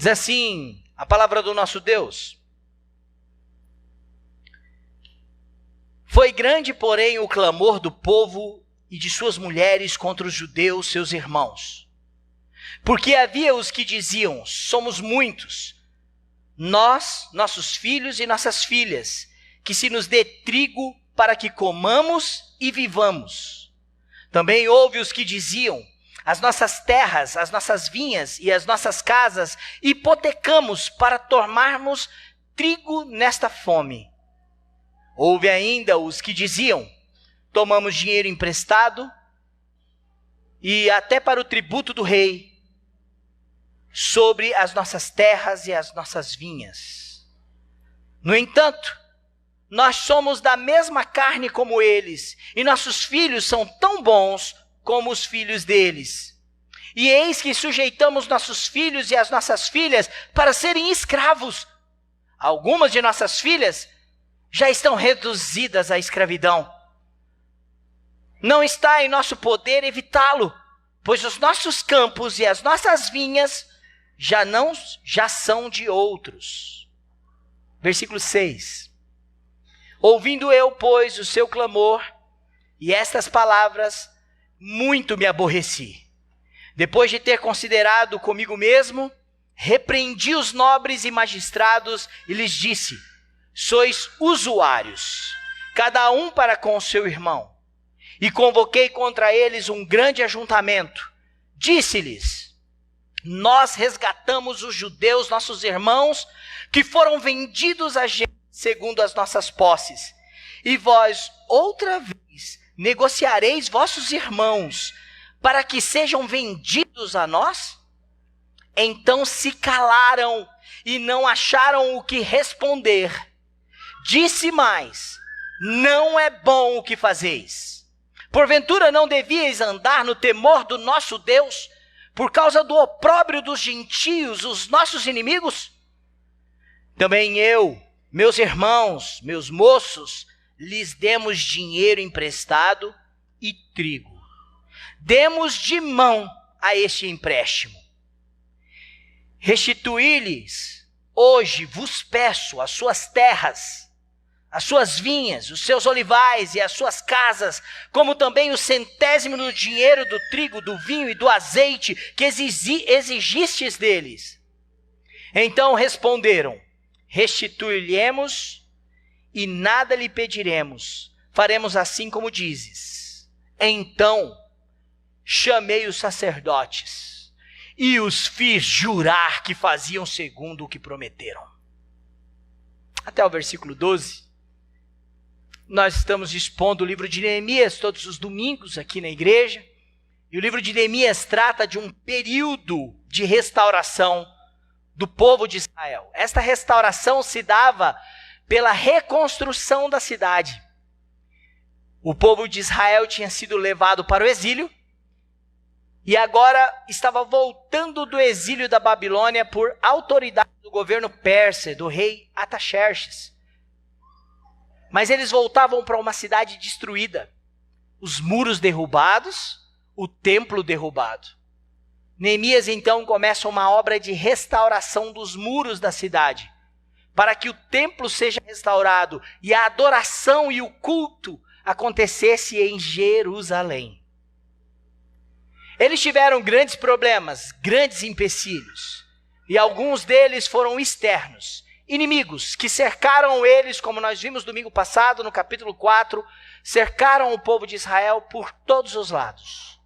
Diz assim a palavra do nosso Deus: foi grande, porém, o clamor do povo e de suas mulheres contra os judeus, seus irmãos. Porque havia os que diziam: somos muitos, nós, nossos filhos e nossas filhas, que se nos dê trigo para que comamos e vivamos. Também houve os que diziam: as nossas terras, as nossas vinhas e as nossas casas hipotecamos para tomarmos trigo nesta fome. Houve ainda os que diziam: tomamos dinheiro emprestado e até para o tributo do rei sobre as nossas terras e as nossas vinhas. No entanto, nós somos da mesma carne como eles, e nossos filhos são tão bons como os filhos deles. E eis que sujeitamos nossos filhos e as nossas filhas para serem escravos. Algumas de nossas filhas já estão reduzidas à escravidão. Não está em nosso poder evitá-lo, pois os nossos campos e as nossas vinhas já são de outros. Versículo 6. Ouvindo eu, pois, o seu clamor e estas palavras, muito me aborreci. Depois de ter considerado comigo mesmo, repreendi os nobres e magistrados e lhes disse: sois usuários, cada um para com o seu irmão. E convoquei contra eles um grande ajuntamento. Disse-lhes: nós resgatamos os judeus, nossos irmãos, que foram vendidos a gente segundo as nossas posses. E vós, outra vez, negociareis vossos irmãos, para que sejam vendidos a nós? Então se calaram e não acharam o que responder. Disse mais: não é bom o que fazeis. Porventura não devíeis andar no temor do nosso Deus, por causa do opróbrio dos gentios, os nossos inimigos? Também eu, meus irmãos, meus moços, lhes demos dinheiro emprestado e trigo. Demos de mão a este empréstimo. Restituí-lhes, hoje vos peço, as suas terras, as suas vinhas, os seus olivais e as suas casas, como também o centésimo do dinheiro do trigo, do vinho e do azeite que exigistes deles. Então responderam: restituir-lhe-emos e nada lhe pediremos, faremos assim como dizes. Então chamei os sacerdotes e os fiz jurar que faziam segundo o que prometeram. Até o versículo 12. Nós estamos expondo o livro de Neemias todos os domingos aqui na igreja. E o livro de Neemias trata de um período de restauração do povo de Israel. Esta restauração se dava pela reconstrução da cidade. O povo de Israel tinha sido levado para o exílio e agora estava voltando do exílio da Babilônia por autoridade do governo persa, do rei Artaxerxes. Mas eles voltavam para uma cidade destruída, os muros derrubados, o templo derrubado. Neemias então começa uma obra de restauração dos muros da cidade, para que o templo seja restaurado e a adoração e o culto acontecesse em Jerusalém. Eles tiveram grandes problemas, grandes empecilhos, e alguns deles foram externos. Inimigos que cercaram eles, como nós vimos domingo passado, no capítulo 4, cercaram o povo de Israel por todos os lados.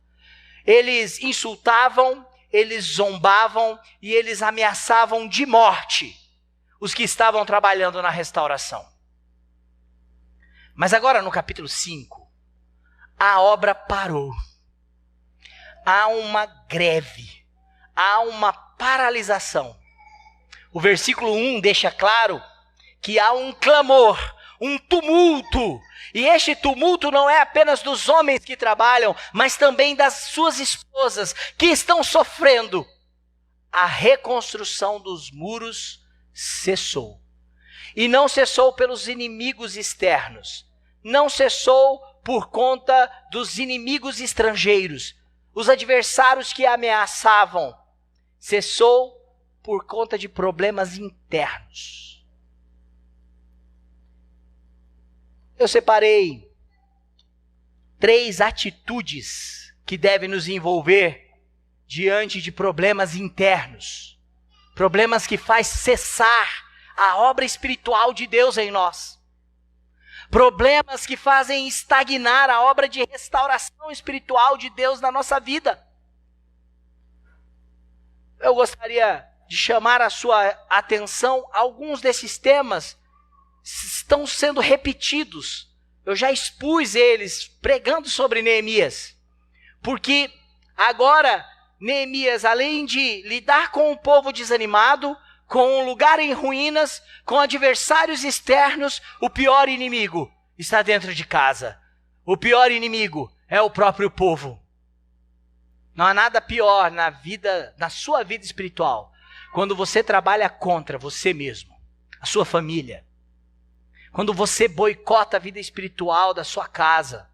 Eles insultavam, eles zombavam e eles ameaçavam de morte os que estavam trabalhando na restauração. Mas agora no capítulo 5, a obra parou. Há uma greve, há uma paralisação. O versículo 1 deixa claro que há um clamor, um tumulto. E este tumulto não é apenas dos homens que trabalham, mas também das suas esposas que estão sofrendo. A reconstrução dos muros cessou. E não cessou pelos inimigos externos. Não cessou por conta dos inimigos estrangeiros, os adversários que a ameaçavam. Cessou por conta de problemas internos. Eu separei 3 atitudes que devem nos envolver diante de problemas internos. Problemas que faz cessar a obra espiritual de Deus em nós. Problemas que fazem estagnar a obra de restauração espiritual de Deus na nossa vida. Eu gostaria de chamar a sua atenção. Alguns desses temas estão sendo repetidos. Eu já expus eles pregando sobre Neemias. Porque agora Neemias, além de lidar com um povo desanimado, com um lugar em ruínas, com adversários externos, o pior inimigo está dentro de casa. O pior inimigo é o próprio povo. Não há nada pior na sua vida espiritual, quando você trabalha contra você mesmo, a sua família. Quando você boicota a vida espiritual da sua casa.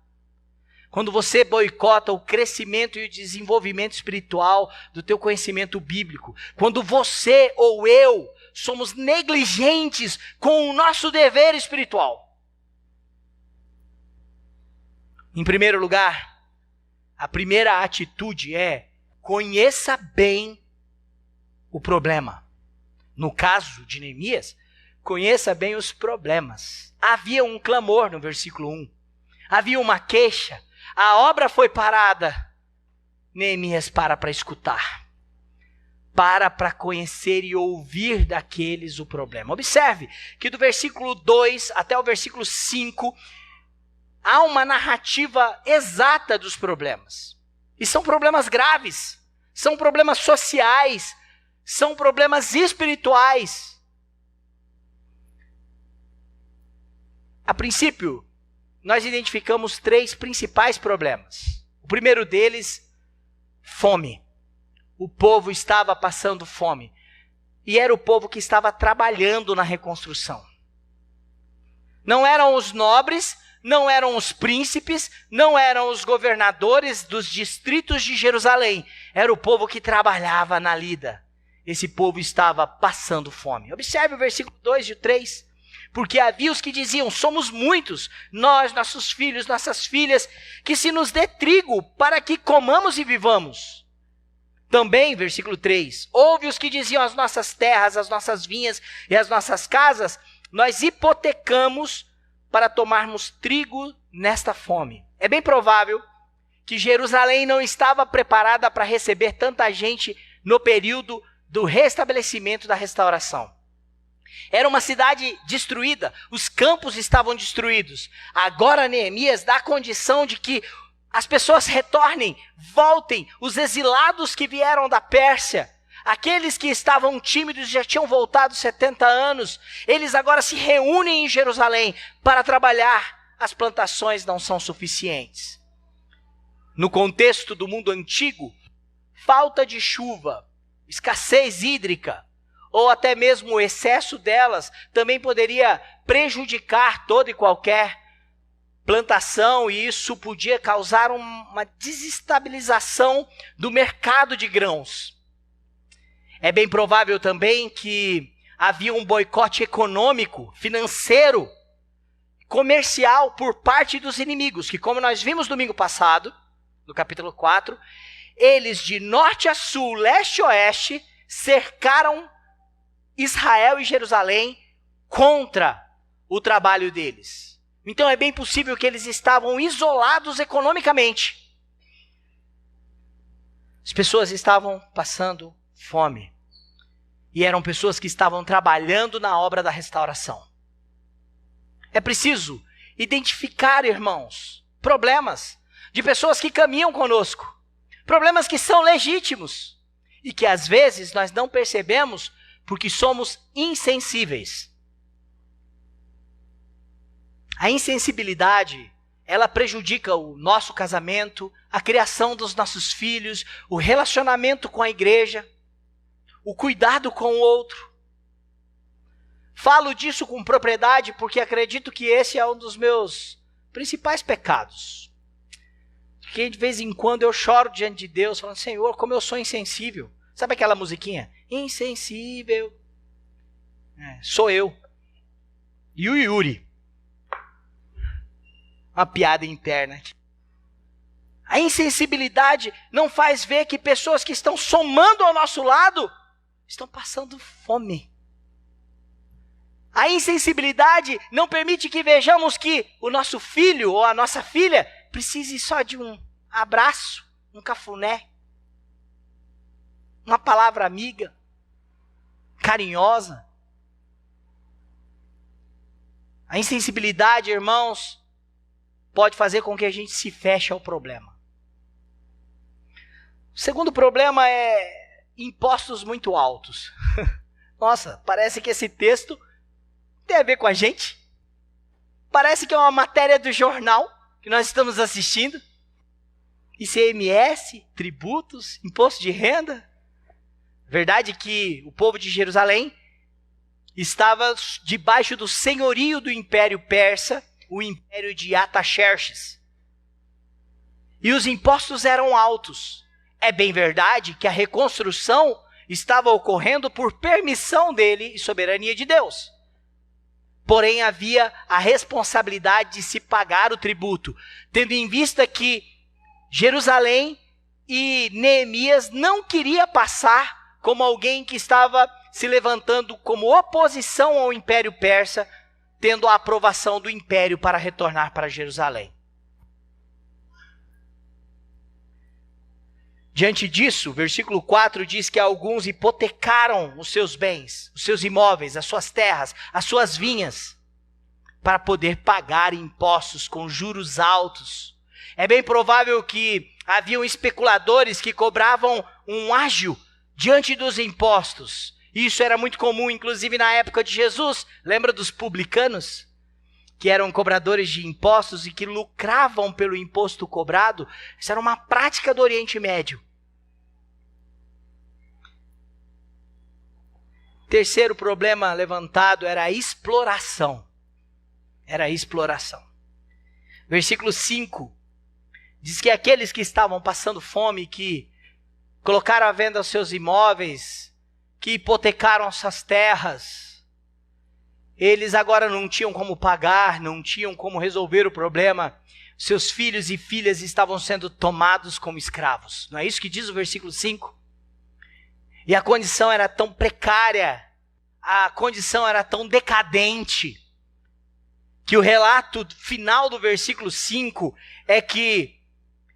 Quando você boicota o crescimento e o desenvolvimento espiritual do teu conhecimento bíblico. Quando você ou eu somos negligentes com o nosso dever espiritual. Em primeiro lugar, a primeira atitude é: conheça bem o problema. No caso de Neemias, conheça bem os problemas. Havia um clamor no versículo 1. Havia uma queixa. A obra foi parada. Neemias para escutar. Para conhecer e ouvir daqueles o problema. Observe que do versículo 2 até o versículo 5, há uma narrativa exata dos problemas. E são problemas graves. São problemas sociais. São problemas espirituais. A princípio, nós identificamos 3 principais problemas. O primeiro deles, fome. O povo estava passando fome. E era o povo que estava trabalhando na reconstrução. Não eram os nobres, não eram os príncipes, não eram os governadores dos distritos de Jerusalém. Era o povo que trabalhava na lida. Esse povo estava passando fome. Observe o versículo 2 e o 3. Porque havia os que diziam: somos muitos, nós, nossos filhos, nossas filhas, que se nos dê trigo para que comamos e vivamos. Também, versículo 3, houve os que diziam: as nossas terras, as nossas vinhas e as nossas casas, nós hipotecamos para tomarmos trigo nesta fome. É bem provável que Jerusalém não estava preparada para receber tanta gente no período do restabelecimento da restauração. Era uma cidade destruída, os campos estavam destruídos. Agora Neemias dá a condição de que as pessoas retornem, voltem, os exilados que vieram da Pérsia, aqueles que estavam tímidos já tinham voltado 70 anos, eles agora se reúnem em Jerusalém para trabalhar. As plantações não são suficientes. No contexto do mundo antigo, falta de chuva, escassez hídrica, ou até mesmo o excesso delas, também poderia prejudicar toda e qualquer plantação, e isso podia causar uma desestabilização do mercado de grãos. É bem provável também que havia um boicote econômico, financeiro, comercial por parte dos inimigos, que, como nós vimos domingo passado, no capítulo 4, eles de norte a sul, leste a oeste, cercaram Israel e Jerusalém contra o trabalho deles. Então é bem possível que eles estavam isolados economicamente. As pessoas estavam passando fome. E eram pessoas que estavam trabalhando na obra da restauração. É preciso identificar, irmãos, problemas de pessoas que caminham conosco. Problemas que são legítimos e que às vezes nós não percebemos porque somos insensíveis. A insensibilidade, ela prejudica o nosso casamento, a criação dos nossos filhos, o relacionamento com a igreja, o cuidado com o outro. Falo disso com propriedade porque acredito que esse é um dos meus principais pecados. Que de vez em quando eu choro diante de Deus, falando: Senhor, como eu sou insensível. Sabe aquela musiquinha? insensível. Sou eu. E o Yuri. Uma piada interna. A insensibilidade não faz ver que pessoas que estão somando ao nosso lado estão passando fome. A insensibilidade não permite que vejamos que o nosso filho ou a nossa filha precise só de um abraço, um cafuné, uma palavra amiga, carinhosa. A insensibilidade, irmãos, pode fazer com que a gente se feche ao problema. O segundo problema é impostos muito altos. Nossa, parece que esse texto tem a ver com a gente. Parece que é uma matéria do jornal que nós estamos assistindo. ICMS, tributos, imposto de renda. Verdade que o povo de Jerusalém estava debaixo do senhorio do Império Persa, o Império de Artaxerxes. E os impostos eram altos. É bem verdade que a reconstrução estava ocorrendo por permissão dele e soberania de Deus. Porém, havia a responsabilidade de se pagar o tributo, tendo em vista que Jerusalém e Neemias não queria passar como alguém que estava se levantando como oposição ao Império Persa, tendo a aprovação do Império para retornar para Jerusalém. Diante disso, o versículo 4 diz que alguns hipotecaram os seus bens, os seus imóveis, as suas terras, as suas vinhas, para poder pagar impostos com juros altos. É bem provável que haviam especuladores que cobravam um ágio diante dos impostos. Isso era muito comum, inclusive na época de Jesus. Lembra dos publicanos? Que eram cobradores de impostos e que lucravam pelo imposto cobrado. Isso era uma prática do Oriente Médio. Terceiro problema levantado era a exploração. Era a exploração. Versículo 5 diz que aqueles que estavam passando fome, que colocaram à venda os seus imóveis, que hipotecaram suas terras, eles agora não tinham como pagar, não tinham como resolver o problema. Seus filhos e filhas estavam sendo tomados como escravos. Não é isso que diz o versículo 5? E a condição era tão precária, a condição era tão decadente, que o relato final do versículo 5 é que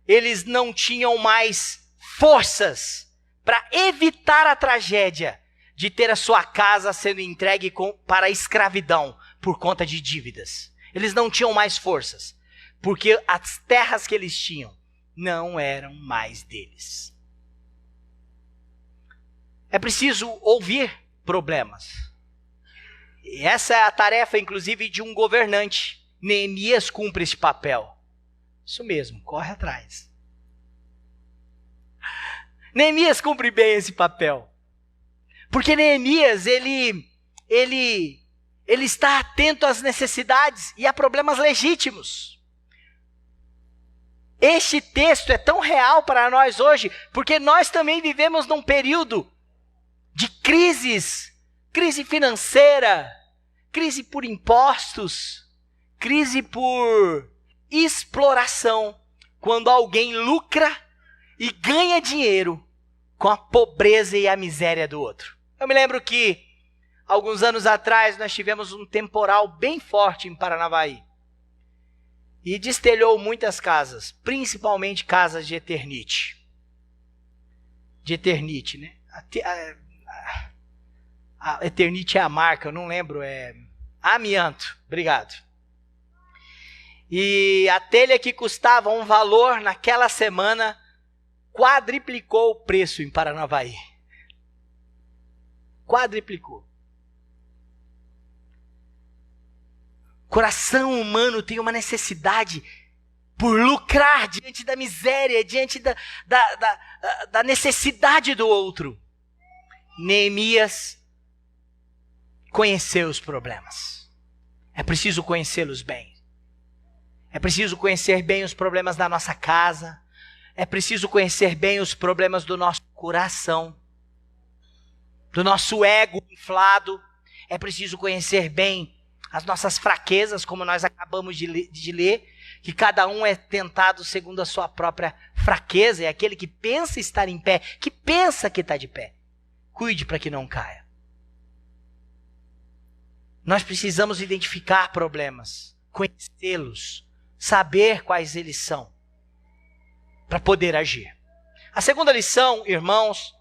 eles não tinham mais forças para evitar a tragédia de ter a sua casa sendo entregue para a escravidão por conta de dívidas. Eles não tinham mais forças, porque as terras que eles tinham não eram mais deles. É preciso ouvir problemas. E essa é a tarefa, inclusive, de um governante. Neemias cumpre esse papel. Isso mesmo, corre atrás. Neemias cumpre bem esse papel. Porque Neemias, ele está atento às necessidades e a problemas legítimos. Este texto é tão real para nós hoje, porque nós também vivemos num período de crises, crise financeira, crise por impostos, crise por exploração, quando alguém lucra e ganha dinheiro com a pobreza e a miséria do outro. Eu me lembro que, alguns anos atrás, nós tivemos um temporal bem forte em Paranavaí. E destelhou muitas casas, principalmente casas de Eternite. De Eternite, né? A Eternite é a marca, eu não lembro, é amianto. Obrigado. E a telha que custava um valor naquela semana quadriplicou o preço em Paranavaí. Quadriplicou. O coração humano tem uma necessidade por lucrar diante da miséria, diante da necessidade do outro. Neemias conheceu os problemas. É preciso conhecê-los bem. É preciso conhecer bem os problemas da nossa casa. É preciso conhecer bem os problemas do nosso coração. do nosso ego inflado. É preciso conhecer bem as nossas fraquezas, como nós acabamos de ler, que cada um é tentado segundo a sua própria fraqueza. É aquele que pensa estar em pé, que pensa que está de pé. Cuide para que não caia. Nós precisamos identificar problemas, conhecê-los, saber quais eles são, para poder agir. A segunda lição, irmãos,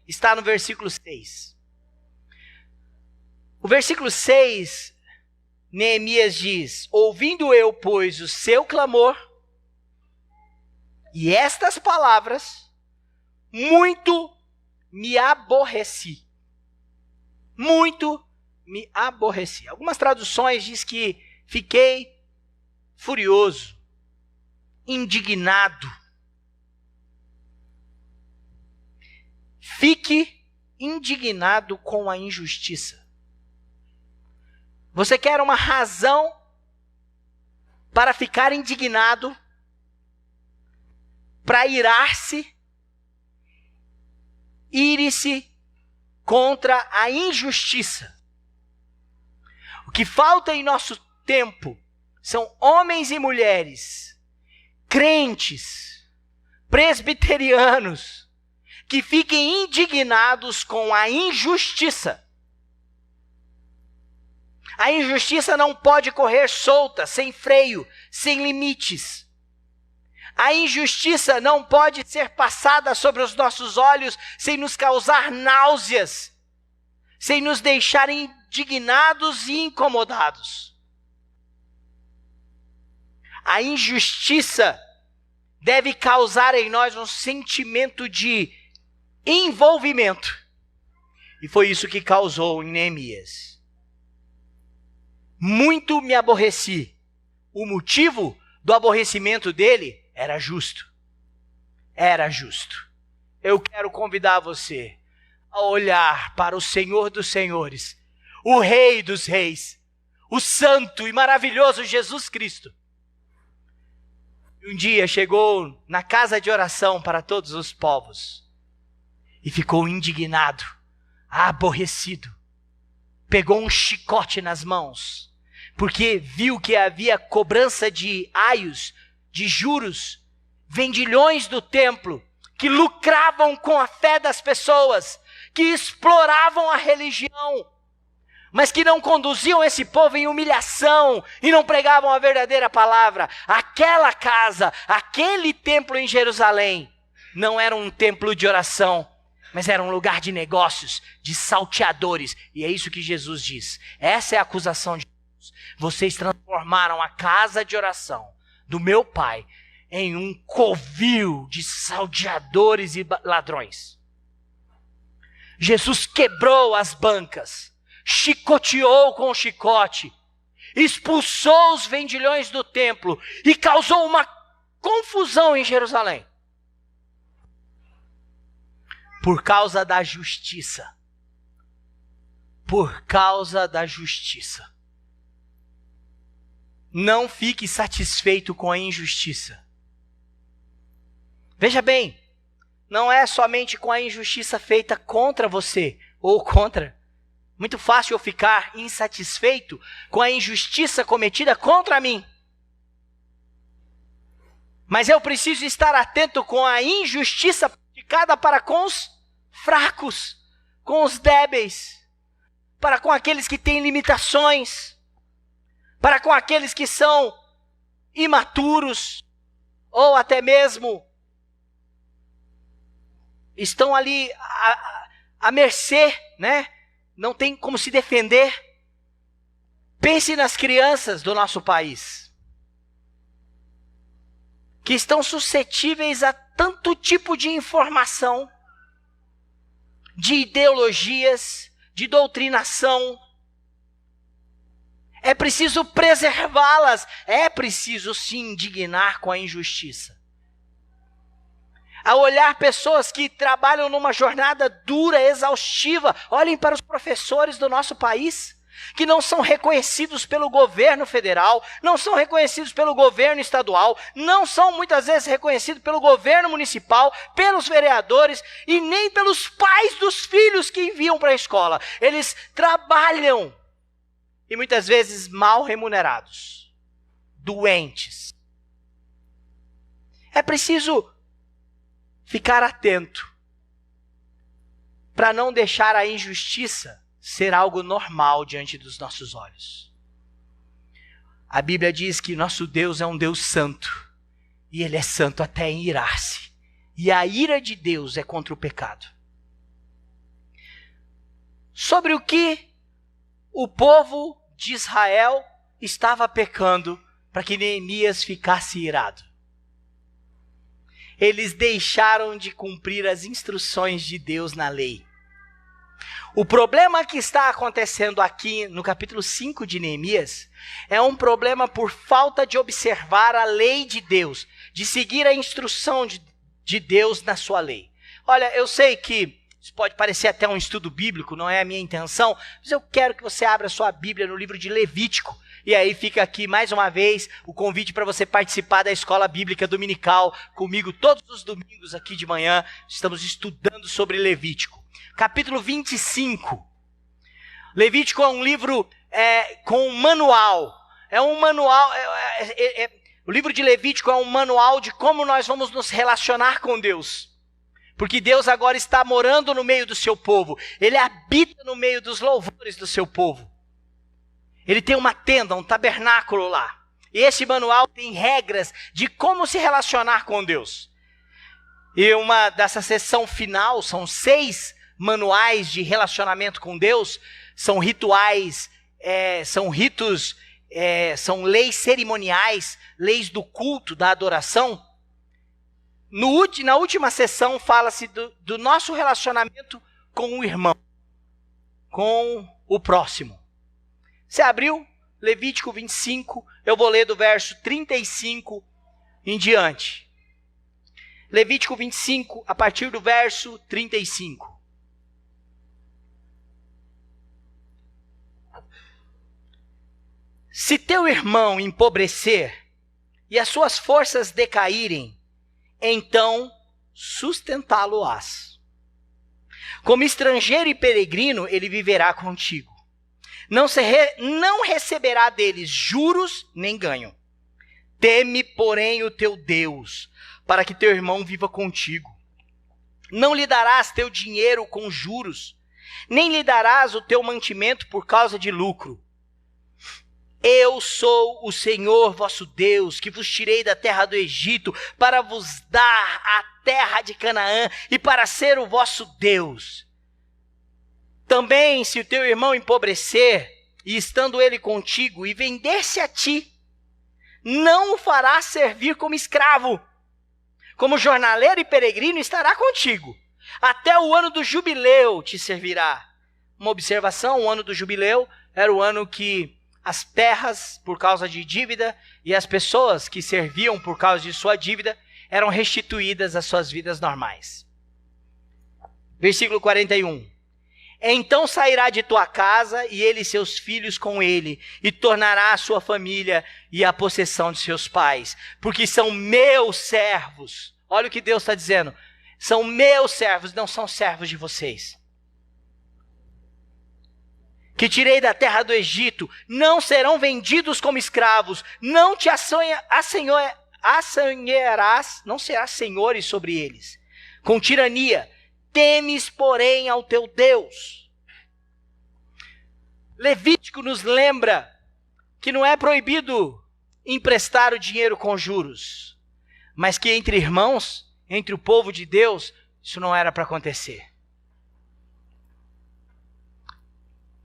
está no versículo 6. O versículo 6, Neemias diz: ouvindo eu, pois, o seu clamor e estas palavras, muito me aborreci. Muito me aborreci. Algumas traduções diz que fiquei furioso, indignado. Fique indignado com a injustiça. Você quer uma razão para ficar indignado, para irar-se, ire-se contra a injustiça. O que falta em nosso tempo são homens e mulheres, crentes, presbiterianos, que fiquem indignados com a injustiça. A injustiça não pode correr solta, sem freio, sem limites. A injustiça não pode ser passada sobre os nossos olhos sem nos causar náuseas, sem nos deixar indignados e incomodados. A injustiça deve causar em nós um sentimento de envolvimento. E foi isso que causou em Neemias. Muito me aborreci. O motivo do aborrecimento dele era justo. Era justo. Eu quero convidar você a olhar para o Senhor dos Senhores, o Rei dos Reis, o santo e maravilhoso Jesus Cristo. Um dia chegou na casa de oração para todos os povos e ficou indignado, aborrecido. Pegou um chicote nas mãos, porque viu que havia cobrança de aios, de juros, vendilhões do templo, que lucravam com a fé das pessoas, que exploravam a religião, mas que não conduziam esse povo em humilhação e não pregavam a verdadeira palavra. Aquela casa, aquele templo em Jerusalém, não era um templo de oração, mas era um lugar de negócios, de salteadores. E é isso que Jesus diz. Essa é a acusação de Jesus. Vocês transformaram a casa de oração do meu Pai em um covil de salteadores e ladrões. Jesus quebrou as bancas, chicoteou com o chicote, expulsou os vendilhões do templo e causou uma confusão em Jerusalém. Por causa da justiça. Por causa da justiça. Não fique satisfeito com a injustiça. Veja bem, não é somente com a injustiça feita contra você ou contra. Muito fácil eu ficar insatisfeito com a injustiça cometida contra mim. Mas eu preciso estar atento com a injustiça praticada para com os fracos, com os débeis, para com aqueles que têm limitações, para com aqueles que são imaturos, ou até mesmo estão ali à mercê, né? Não tem como se defender. Pense nas crianças do nosso país, que estão suscetíveis a tanto tipo de informação, de ideologias, de doutrinação. É preciso preservá-las, é preciso se indignar com a injustiça. A olhar pessoas que trabalham numa jornada dura, exaustiva, olhem para os professores do nosso país, que não são reconhecidos pelo governo federal, não são reconhecidos pelo governo estadual, não são muitas vezes reconhecidos pelo governo municipal, pelos vereadores e nem pelos pais dos filhos que enviam para a escola. Eles trabalham e muitas vezes mal remunerados, doentes. É preciso ficar atento para não deixar a injustiça ser algo normal diante dos nossos olhos. A Bíblia diz que nosso Deus é um Deus santo, e Ele é santo até em irar-se. E a ira de Deus é contra o pecado. Sobre o que o povo de Israel estava pecando para que Neemias ficasse irado? Eles deixaram de cumprir as instruções de Deus na lei. O problema que está acontecendo aqui no capítulo 5 de Neemias é um problema por falta de observar a lei de Deus, de seguir a instrução de Deus na sua lei. Olha, eu sei que isso pode parecer até um estudo bíblico, não é a minha intenção, mas eu quero que você abra sua Bíblia no livro de Levítico. E aí fica aqui mais uma vez o convite para você participar da escola bíblica dominical comigo todos os domingos aqui de manhã. Estamos estudando sobre Levítico. Capítulo 25. Levítico é um livro com um manual. É um manual. O livro de Levítico é um manual de como nós vamos nos relacionar com Deus. Porque Deus agora está morando no meio do seu povo. Ele habita no meio dos louvores do seu povo. Ele tem uma tenda, um tabernáculo lá. E esse manual tem regras de como se relacionar com Deus. E uma dessa sessão final, são 6 manuais de relacionamento com Deus, são rituais, são ritos, são leis cerimoniais, leis do culto, da adoração. Na última sessão fala-se do nosso relacionamento com o irmão, com o próximo. Você abriu Levítico 25, eu vou ler do verso 35 em diante. Levítico 25, a partir do verso 35. Se teu irmão empobrecer e as suas forças decaírem, então sustentá-lo-ás. Como estrangeiro e peregrino, ele viverá contigo. Não receberá deles juros nem ganho. Teme, porém, o teu Deus, para que teu irmão viva contigo. Não lhe darás teu dinheiro com juros, nem lhe darás o teu mantimento por causa de lucro. Eu sou o Senhor vosso Deus, que vos tirei da terra do Egito, para vos dar a terra de Canaã, e para ser o vosso Deus. Também, se o teu irmão empobrecer, e estando ele contigo, e vender-se a ti, não o farás servir como escravo. Como jornaleiro e peregrino estará contigo. Até o ano do jubileu te servirá. Uma observação, o ano do jubileu era o ano que as terras, por causa de dívida, e as pessoas que serviam por causa de sua dívida, eram restituídas às suas vidas normais. Versículo 41. Então sairá de tua casa, e ele e seus filhos com ele, e tornará a sua família e a possessão de seus pais, porque são meus servos. Olha o que Deus está dizendo. São meus servos, não são servos de vocês. Que tirei da terra do Egito, não serão vendidos como escravos, não te assanharás, não serás senhores sobre eles. Com tirania, temes, porém, ao teu Deus. Levítico nos lembra que não é proibido emprestar o dinheiro com juros, mas que entre irmãos, entre o povo de Deus, isso não era para acontecer.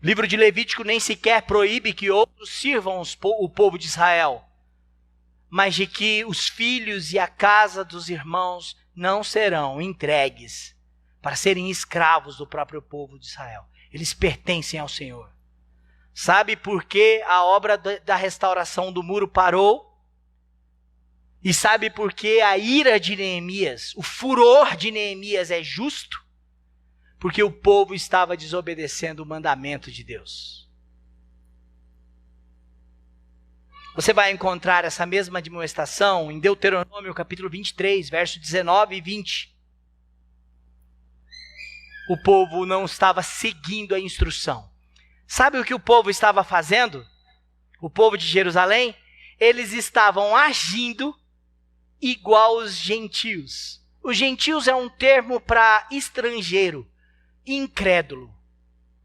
O livro de Levítico nem sequer proíbe que outros sirvam o povo de Israel, mas de que os filhos e a casa dos irmãos não serão entregues para serem escravos do próprio povo de Israel. Eles pertencem ao Senhor. Sabe por que a obra da restauração do muro parou? E sabe por que a ira de Neemias, o furor de Neemias é justo? Porque o povo estava desobedecendo o mandamento de Deus. Você vai encontrar essa mesma admoestação em Deuteronômio capítulo 23, versos 19 e 20. O povo não estava seguindo a instrução. Sabe o que o povo estava fazendo? O povo de Jerusalém? Eles estavam agindo igual os gentios. Os gentios é um termo para estrangeiro, incrédulo,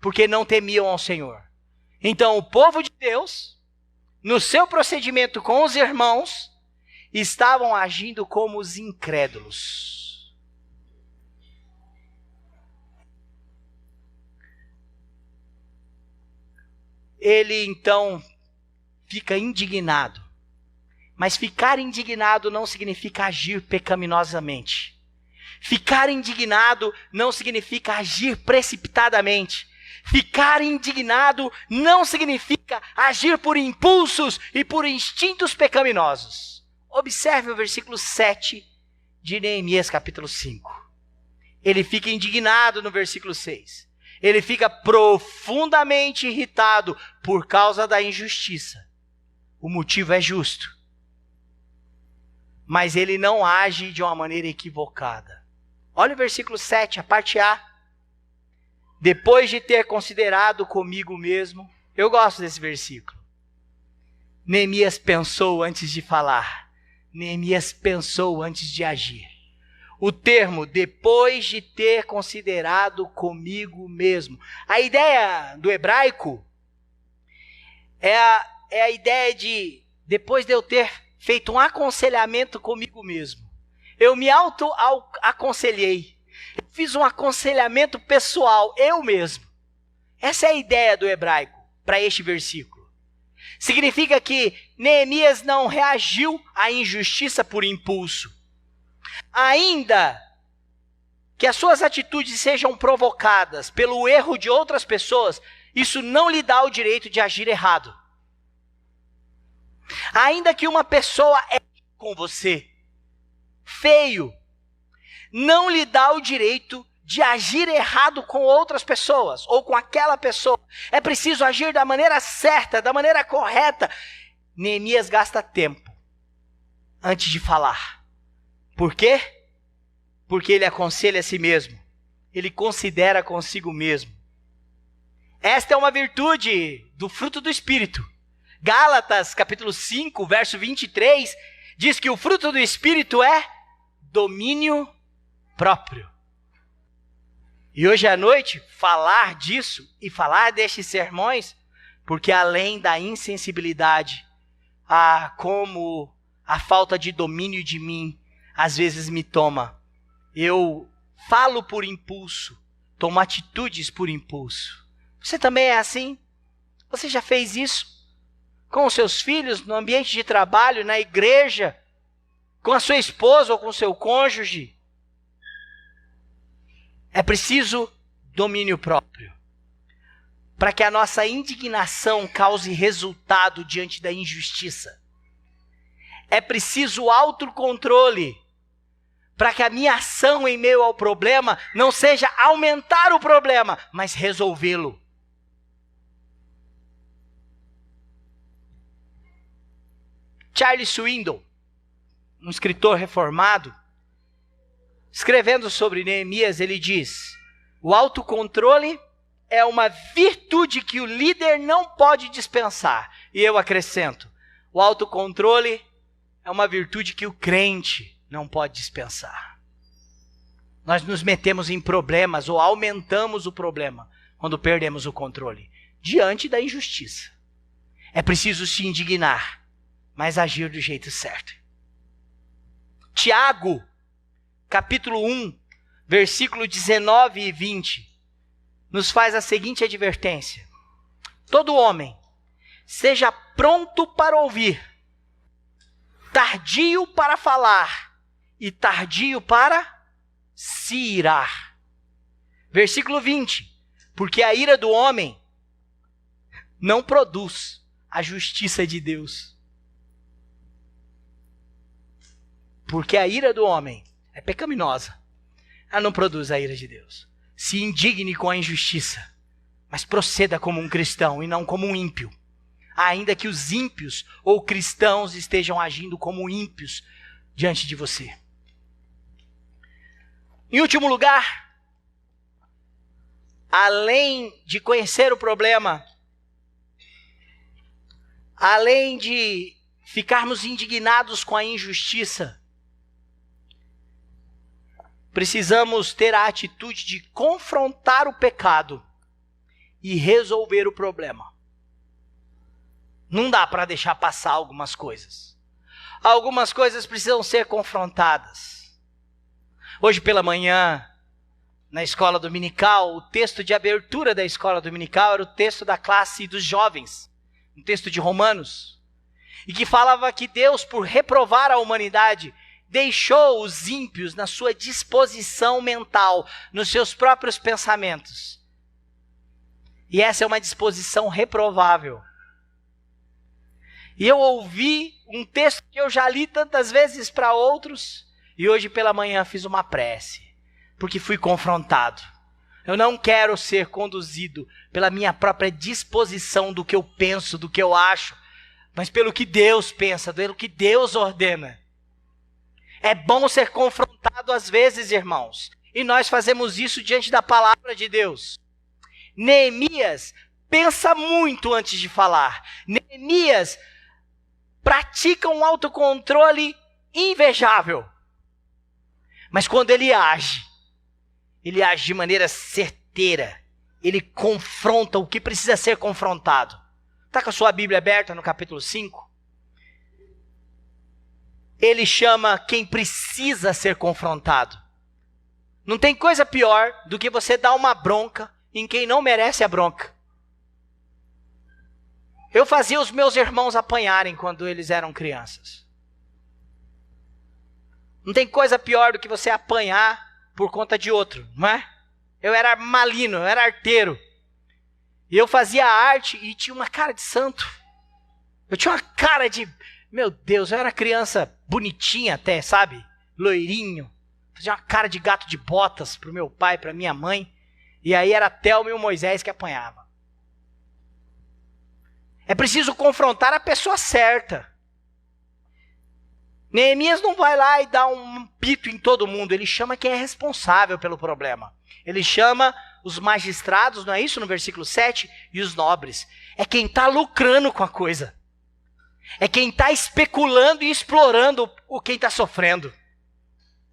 porque não temiam ao Senhor. Então o povo de Deus, no seu procedimento com os irmãos, estavam agindo como os incrédulos. Ele então fica indignado. Mas ficar indignado não significa agir pecaminosamente. Ficar indignado não significa agir precipitadamente. Ficar indignado não significa agir por impulsos e por instintos pecaminosos. Observe o versículo 7 de Neemias capítulo 5. Ele fica indignado no versículo 6. Ele fica profundamente irritado por causa da injustiça. O motivo é justo. Mas ele não age de uma maneira equivocada. Olha o versículo 7, a parte A. Depois de ter considerado comigo mesmo, eu gosto desse versículo. Neemias pensou antes de falar. Neemias pensou antes de agir. O termo, depois de ter considerado comigo mesmo. A ideia do hebraico é a ideia de, depois de eu ter feito um aconselhamento comigo mesmo. Eu me auto-aconselhei. Eu fiz um aconselhamento pessoal, eu mesmo. Essa é a ideia do hebraico para este versículo. Significa que Neemias não reagiu à injustiça por impulso. Ainda que as suas atitudes sejam provocadas pelo erro de outras pessoas, isso não lhe dá o direito de agir errado. Ainda que uma pessoa erre com você, feio, não lhe dá o direito de agir errado com outras pessoas, ou com aquela pessoa. É preciso agir da maneira certa, da maneira correta. Neemias gasta tempo antes de falar. Por quê? Porque ele aconselha a si mesmo. Ele considera consigo mesmo. Esta é uma virtude do fruto do Espírito. Gálatas, capítulo 5, verso 23, diz que o fruto do Espírito é domínio próprio. E hoje à noite, falar disso e falar destes sermões, porque além da insensibilidade, como a falta de domínio de mim, às vezes me toma. Eu falo por impulso, tomo atitudes por impulso. Você também é assim? Você já fez isso? Com os seus filhos, no ambiente de trabalho, na igreja, com a sua esposa ou com o seu cônjuge? É preciso domínio próprio, para que a nossa indignação cause resultado diante da injustiça. É preciso autocontrole, para que a minha ação em meio ao problema não seja aumentar o problema, mas resolvê-lo. Charles Swindoll, um escritor reformado, escrevendo sobre Neemias, ele diz: o autocontrole é uma virtude que o líder não pode dispensar. E eu acrescento, o autocontrole é uma virtude que o crente não pode dispensar. Nós nos metemos em problemas ou aumentamos o problema quando perdemos o controle diante da injustiça. É preciso se indignar, mas agir do jeito certo. Tiago, capítulo 1, versículo 19 e 20, nos faz a seguinte advertência: todo homem seja pronto para ouvir, tardio para falar e tardio para se irar. Versículo 20, porque a ira do homem não produz a justiça de Deus. Porque a ira do homem é pecaminosa. Ela não produz a ira de Deus. Se indigne com a injustiça, mas proceda como um cristão e não como um ímpio. ainda que os ímpios ou cristãos estejam agindo como ímpios diante de você. Em último lugar, além de conhecer o problema, além de ficarmos indignados com a injustiça, precisamos ter a atitude de confrontar o pecado e resolver o problema. Não dá para deixar passar algumas coisas. Algumas coisas precisam ser confrontadas. Hoje pela manhã, na escola dominical, o texto de abertura da escola dominical era o texto da classe dos jovens, um texto de Romanos, e que falava que Deus, por reprovar a humanidade, deixou os ímpios na sua disposição mental, nos seus próprios pensamentos. E essa é uma disposição reprovável. E eu ouvi um texto que eu já li tantas vezes para outros, e hoje pela manhã fiz uma prece, porque fui confrontado. Eu não quero ser conduzido pela minha própria disposição do que eu penso, do que eu acho, mas pelo que Deus pensa, pelo que Deus ordena. É bom ser confrontado às vezes, irmãos, e nós fazemos isso diante da palavra de Deus. Neemias pensa muito antes de falar. Neemias pratica um autocontrole invejável. Mas quando ele age de maneira certeira. Ele confronta o que precisa ser confrontado. Está com a sua Bíblia aberta no capítulo 5? Ele chama quem precisa ser confrontado. Não tem coisa pior do que você dar uma bronca em quem não merece a bronca. Eu fazia os meus irmãos apanharem quando eles eram crianças. Não tem coisa pior do que você apanhar por conta de outro, não é? Eu era malino, eu era arteiro. E eu fazia arte e tinha uma cara de santo. Eu tinha uma cara de... Meu Deus, eu era criança bonitinha até, sabe? Loirinho. Fazia uma cara de gato de botas pro meu pai, pra minha mãe. E aí era Thelma e o Moisés que apanhava. É preciso confrontar a pessoa certa. Neemias não vai lá e dá um pito em todo mundo. Ele chama quem é responsável pelo problema. Ele chama os magistrados, não é isso no versículo 7? E os nobres. É quem está lucrando com a coisa. É quem está especulando e explorando quem está sofrendo.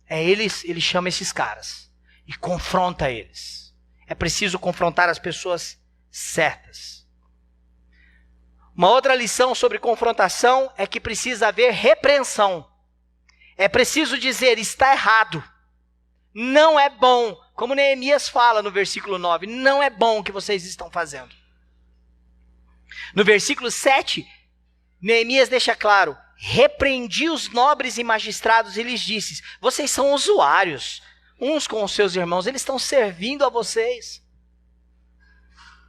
Ele chama esses caras e confronta eles. É preciso confrontar as pessoas certas. Uma outra lição sobre confrontação é que precisa haver repreensão. É preciso dizer, está errado. Não é bom. Como Neemias fala no versículo 9, não é bom o que vocês estão fazendo. No versículo 7, Neemias deixa claro, repreendi os nobres e magistrados e lhes disse, vocês são usuários, uns com os seus irmãos, eles estão servindo a vocês.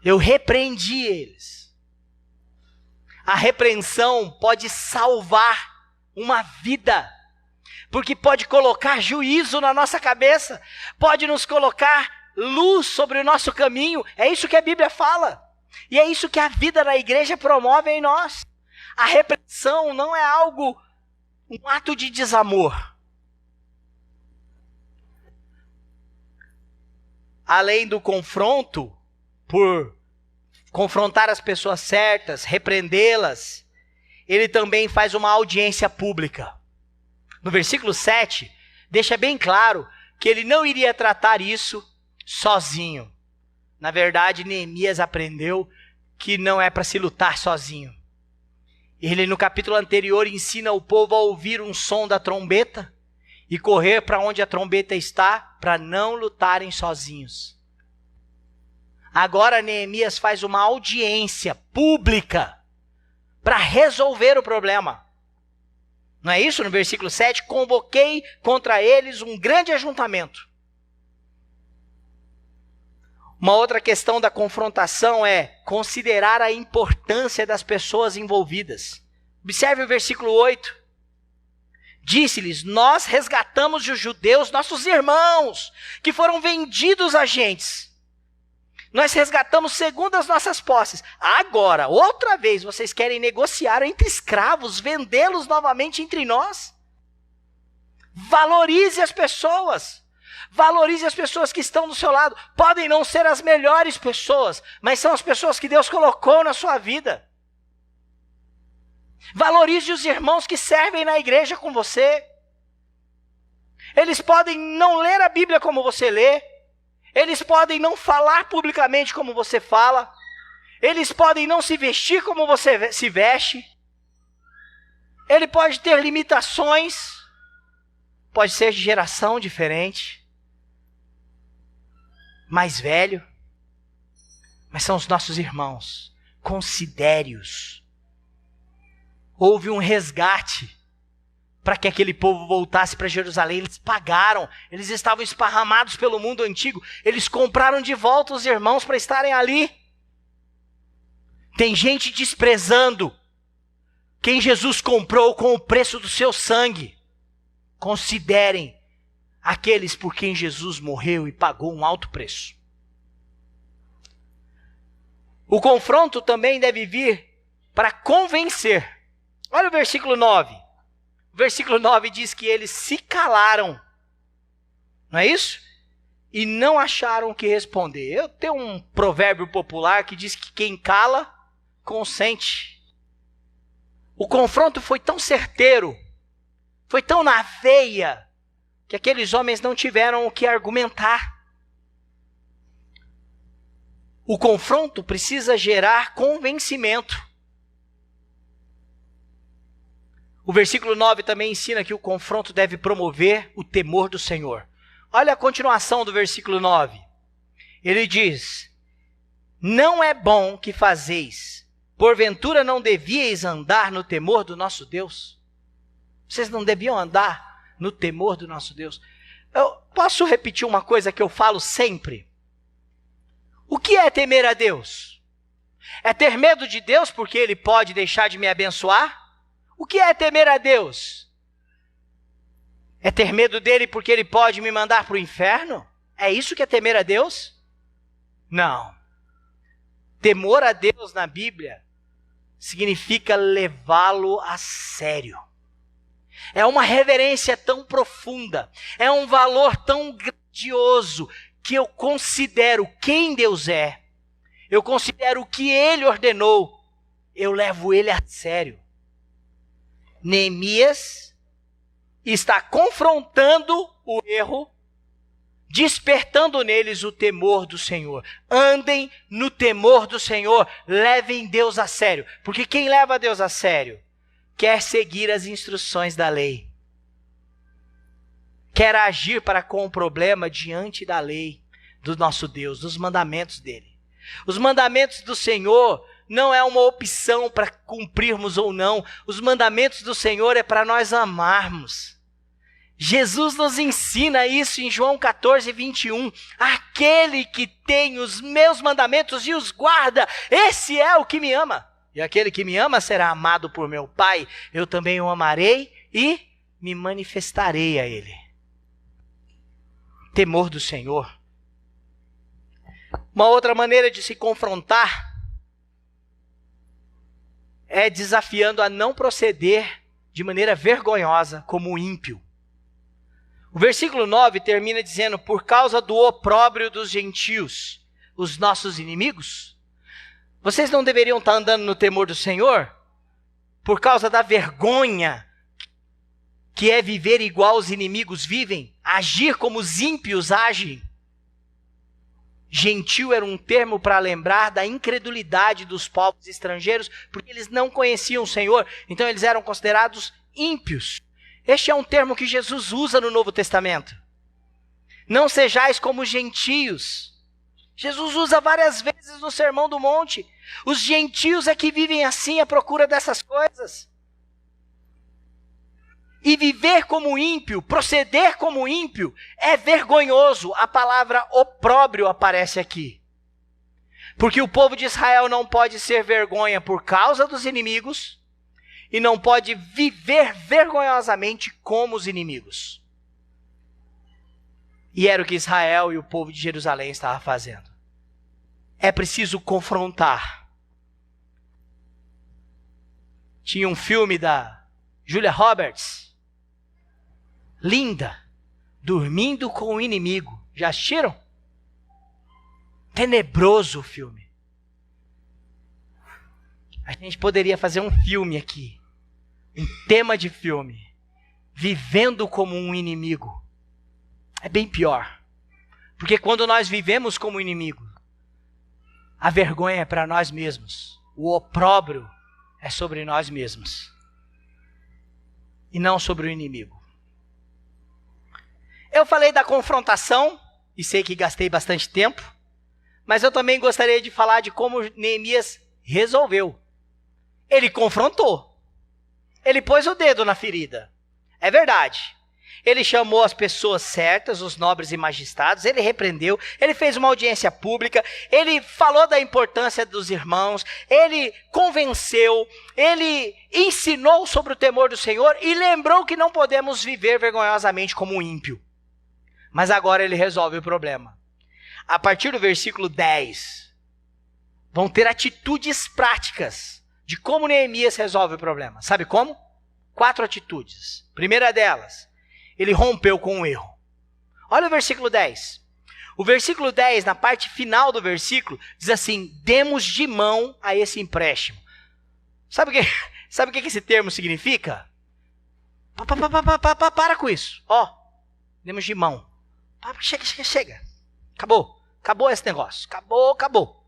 Eu repreendi eles. A repreensão pode salvar uma vida, porque pode colocar juízo na nossa cabeça, pode nos colocar luz sobre o nosso caminho. É isso que a Bíblia fala, e é isso que a vida da igreja promove em nós. A repreensão não é algo, um ato de desamor. Além do confronto, por confrontar as pessoas certas, repreendê-las, ele também faz uma audiência pública. No versículo 7, deixa bem claro que ele não iria tratar isso sozinho. Na verdade, Neemias aprendeu que não é para se lutar sozinho. Ele, no capítulo anterior, ensina o povo a ouvir um som da trombeta e correr para onde a trombeta está, para não lutarem sozinhos. Agora Neemias faz uma audiência pública para resolver o problema. Não é isso? No versículo 7, convoquei contra eles um grande ajuntamento. Uma outra questão da confrontação é considerar a importância das pessoas envolvidas. Observe o versículo 8. Disse-lhes, nós resgatamos os judeus, nossos irmãos, que foram vendidos a gentes. Nós resgatamos segundo as nossas posses. Agora, outra vez, vocês querem negociar entre escravos, vendê-los novamente entre nós? Valorize as pessoas. Valorize as pessoas que estão do seu lado. Podem não ser as melhores pessoas, mas são as pessoas que Deus colocou na sua vida. Valorize os irmãos que servem na igreja com você. Eles podem não ler a Bíblia como você lê. Eles podem não falar publicamente como você fala. Eles podem não se vestir como você se veste. Ele pode ter limitações. Pode ser de geração diferente. Mais velho. Mas são os nossos irmãos. Considere-os. Houve um resgate para que aquele povo voltasse para Jerusalém. Eles pagaram, eles estavam esparramados pelo mundo antigo, eles compraram de volta os irmãos para estarem ali. Tem gente desprezando quem Jesus comprou com o preço do seu sangue. Considerem aqueles por quem Jesus morreu e pagou um alto preço. O confronto também deve vir para convencer. Olha o versículo 9. O versículo 9 diz que eles se calaram. Não é isso? E não acharam o que responder. Eu tenho um provérbio popular que diz que quem cala, consente. O confronto foi tão certeiro, foi tão na veia, que aqueles homens não tiveram o que argumentar. O confronto precisa gerar convencimento. O versículo 9 também ensina que o confronto deve promover o temor do Senhor. Olha a continuação do versículo 9. Ele diz: não é bom que fazeis, porventura não devíeis andar no temor do nosso Deus? Vocês não deviam andar no temor do nosso Deus? Eu posso repetir uma coisa que eu falo sempre? O que é temer a Deus? É ter medo de Deus porque Ele pode deixar de me abençoar? O que é temer a Deus? É ter medo dele porque ele pode me mandar para o inferno? É isso que é temer a Deus? Não. Temor a Deus na Bíblia significa levá-lo a sério. É uma reverência tão profunda, é um valor tão grandioso que eu considero quem Deus é. Eu considero o que Ele ordenou. Eu levo Ele a sério. Neemias está confrontando o erro, despertando neles o temor do Senhor. Andem no temor do Senhor, levem Deus a sério. Porque quem leva Deus a sério quer seguir as instruções da lei. Quer agir para com o problema diante da lei do nosso Deus, dos mandamentos dele. Os mandamentos do Senhor não é uma opção para cumprirmos ou não. Os mandamentos do Senhor é para nós amarmos. Jesus nos ensina isso em João 14, 21. Aquele que tem os meus mandamentos e os guarda, esse é o que me ama. E aquele que me ama será amado por meu Pai. Eu também o amarei e me manifestarei a ele. Temor do Senhor. Uma outra maneira de se confrontar é desafiando a não proceder de maneira vergonhosa como o ímpio. O versículo 9 termina dizendo: por causa do opróbrio dos gentios, os nossos inimigos. Vocês não deveriam estar andando no temor do Senhor? Por causa da vergonha que é viver igual os inimigos vivem, agir como os ímpios agem. Gentil era um termo para lembrar da incredulidade dos povos estrangeiros, porque eles não conheciam o Senhor, então eles eram considerados ímpios. Este é um termo que Jesus usa no Novo Testamento. Não sejais como gentios. Jesus usa várias vezes no Sermão do Monte. Os gentios é que vivem assim à procura dessas coisas. E viver como ímpio, proceder como ímpio, é vergonhoso. A palavra opróbrio aparece aqui. Porque o povo de Israel não pode ser vergonha por causa dos inimigos e não pode viver vergonhosamente como os inimigos. E era o que Israel e o povo de Jerusalém estavam fazendo. é preciso confrontar. Tinha um filme da Julia Roberts, linda, Dormindo com o Inimigo. Já assistiram? Tenebroso o filme. A gente poderia fazer um filme aqui, um tema de filme, Vivendo como um Inimigo. É bem pior. Porque quando nós vivemos como inimigo, a vergonha é para nós mesmos. O opróbrio é sobre nós mesmos. E não sobre o inimigo. Eu falei da confrontação, e sei que gastei bastante tempo, mas eu também gostaria de falar de como Neemias resolveu. Ele confrontou. Ele pôs o dedo na ferida. É verdade. Ele chamou as pessoas certas, os nobres e magistrados, ele repreendeu, ele fez uma audiência pública, ele falou da importância dos irmãos, ele convenceu, ele ensinou sobre o temor do Senhor e lembrou que não podemos viver vergonhosamente como um ímpio. Mas agora ele resolve o problema. A partir do versículo 10, vão ter atitudes práticas de como Neemias resolve o problema. Sabe como? 4 atitudes. Primeira delas, ele rompeu com o erro. Olha o versículo 10. O versículo 10, na parte final do versículo, diz assim: demos de mão a esse empréstimo. Sabe o que esse termo significa? Para com isso. Demos de mão. Chega. Acabou esse negócio. Acabou.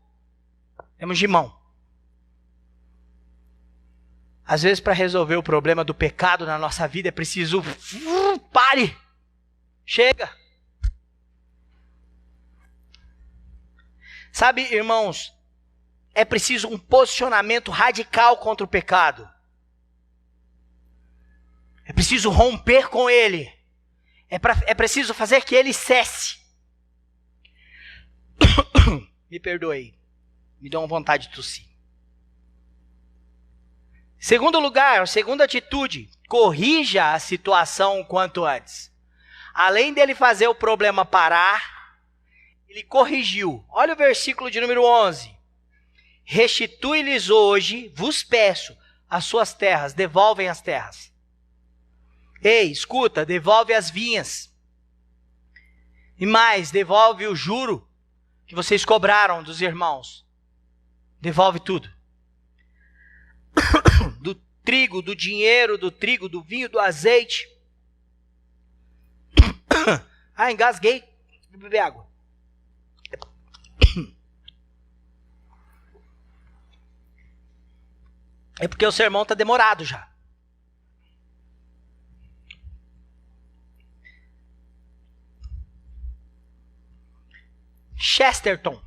Demos de mão. Às vezes, para resolver o problema do pecado na nossa vida, é preciso... Pare! Chega! Sabe, irmãos, é preciso um posicionamento radical contra o pecado. É preciso romper com ele. É preciso fazer que ele cesse. Me perdoe. Me deu uma vontade de tossir. Segundo lugar, segunda atitude, corrija a situação o quanto antes. Além dele fazer o problema parar, ele corrigiu. Olha o versículo de número 11. Restitui-lhes hoje, vos peço, as suas terras, devolvem as terras. Ei, escuta, devolve as vinhas. E mais, devolve o juro que vocês cobraram dos irmãos. Devolve tudo. Do trigo, do dinheiro, do trigo, do vinho, do azeite. Engasguei. Vou beber água. É porque o sermão está demorado já. Chesterton,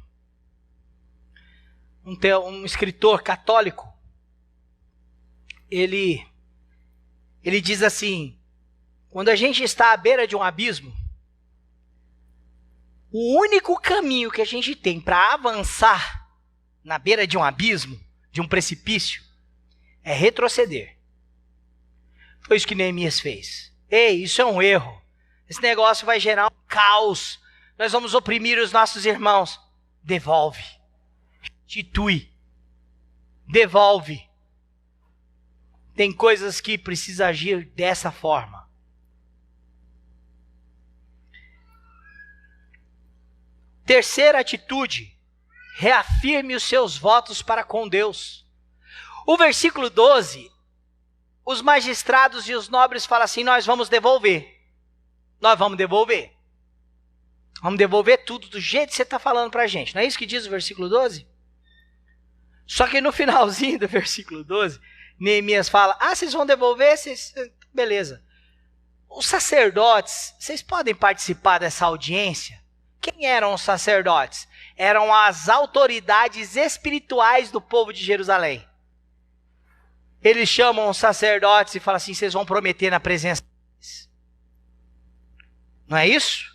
um escritor católico, ele diz assim: quando a gente está à beira de um abismo, o único caminho que a gente tem para avançar na beira de um abismo, de um precipício, é retroceder. Foi isso que Neemias fez. Ei, isso é um erro. Esse negócio vai gerar um caos. Nós vamos oprimir os nossos irmãos. Devolve. Restitui. Devolve. Tem coisas que precisa agir dessa forma. Terceira atitude. Reafirme os seus votos para com Deus. O versículo 12, os magistrados e os nobres falam assim: nós vamos devolver. Nós vamos devolver. Vamos devolver tudo do jeito que você está falando para a gente. Não é isso que diz o versículo 12? Só que no finalzinho do versículo 12, Neemias fala: vocês vão devolver? Beleza. Os sacerdotes, vocês podem participar dessa audiência? Quem eram os sacerdotes? Eram as autoridades espirituais do povo de Jerusalém. Eles chamam os sacerdotes e falam assim: vocês vão prometer na presença deles. Não é isso?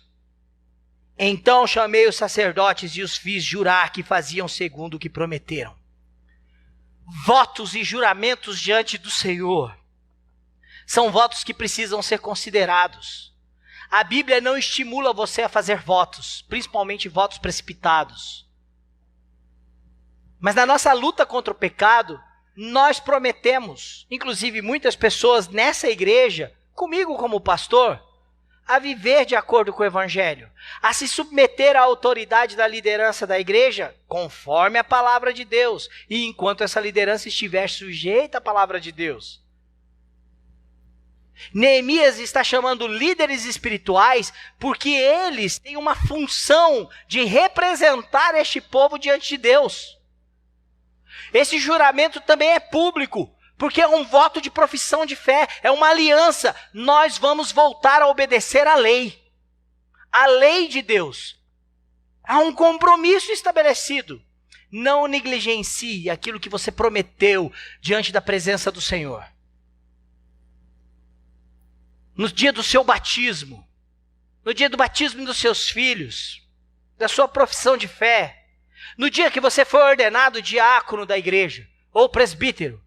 Então chamei os sacerdotes e os fiz jurar que faziam segundo o que prometeram. Votos e juramentos diante do Senhor são votos que precisam ser considerados. A Bíblia não estimula você a fazer votos, principalmente votos precipitados. Mas na nossa luta contra o pecado, nós prometemos, inclusive muitas pessoas nessa igreja, comigo como pastor, a viver de acordo com o Evangelho, a se submeter à autoridade da liderança da igreja, conforme a palavra de Deus, e enquanto essa liderança estiver sujeita à palavra de Deus. Neemias está chamando líderes espirituais porque eles têm uma função de representar este povo diante de Deus. Esse juramento também é público, porque é um voto de profissão de fé, é uma aliança. Nós vamos voltar a obedecer a lei de Deus. Há um compromisso estabelecido. Não negligencie aquilo que você prometeu diante da presença do Senhor. No dia do seu batismo, no dia do batismo dos seus filhos, da sua profissão de fé, no dia que você foi ordenado diácono da igreja, ou presbítero,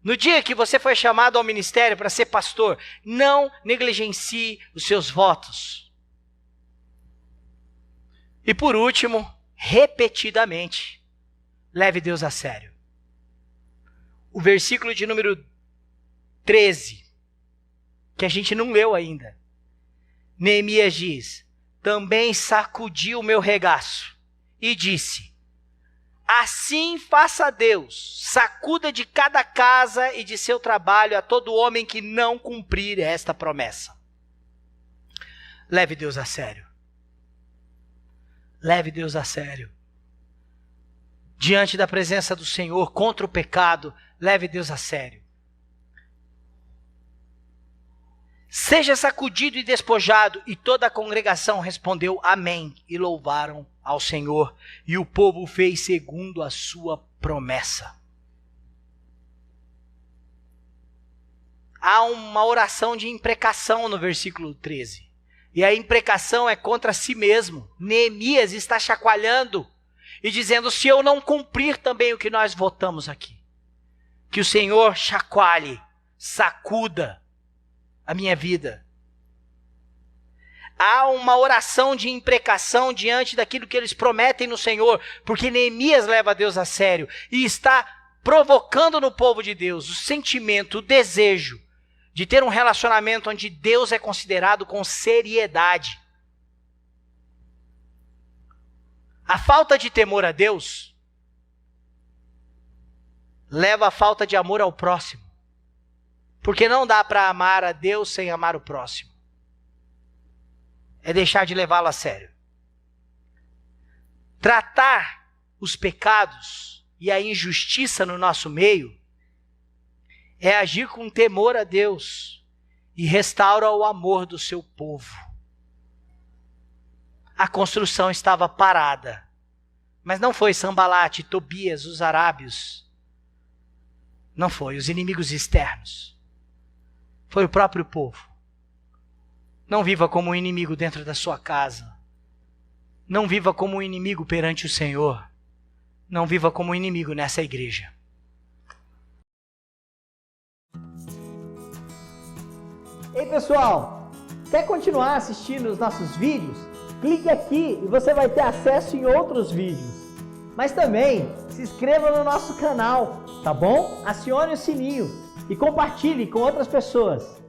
no dia que você foi chamado ao ministério para ser pastor, não negligencie os seus votos. E por último, repetidamente, leve Deus a sério. O versículo de número 13, que a gente não leu ainda. Neemias diz: também sacudi o meu regaço e disse: assim faça Deus, sacuda de cada casa e de seu trabalho a todo homem que não cumprir esta promessa. Leve Deus a sério. Leve Deus a sério. Diante da presença do Senhor, contra o pecado, leve Deus a sério. Seja sacudido e despojado. E toda a congregação respondeu amém, e louvaram ao Senhor, e o povo fez segundo a sua promessa. Há uma oração de imprecação no versículo 13. E a imprecação é contra si mesmo. Neemias está chacoalhando e dizendo: se eu não cumprir também o que nós votamos aqui, que o Senhor chacoalhe, sacuda a minha vida. Há uma oração de imprecação diante daquilo que eles prometem no Senhor, porque Neemias leva Deus a sério e está provocando no povo de Deus o sentimento, o desejo de ter um relacionamento onde Deus é considerado com seriedade. A falta de temor a Deus leva à falta de amor ao próximo, porque não dá para amar a Deus sem amar o próximo. É deixar de levá-lo a sério. Tratar os pecados e a injustiça no nosso meio é agir com temor a Deus e restaura o amor do seu povo. A construção estava parada, mas não foi Sambalate, Tobias, os arábios. Não foi os inimigos externos. Foi o próprio povo. Não viva como um inimigo dentro da sua casa. Não viva como um inimigo perante o Senhor. Não viva como um inimigo nessa igreja. Ei pessoal, quer continuar assistindo os nossos vídeos? Clique aqui e você vai ter acesso em outros vídeos. Mas também se inscreva no nosso canal, tá bom? Acione o sininho e compartilhe com outras pessoas.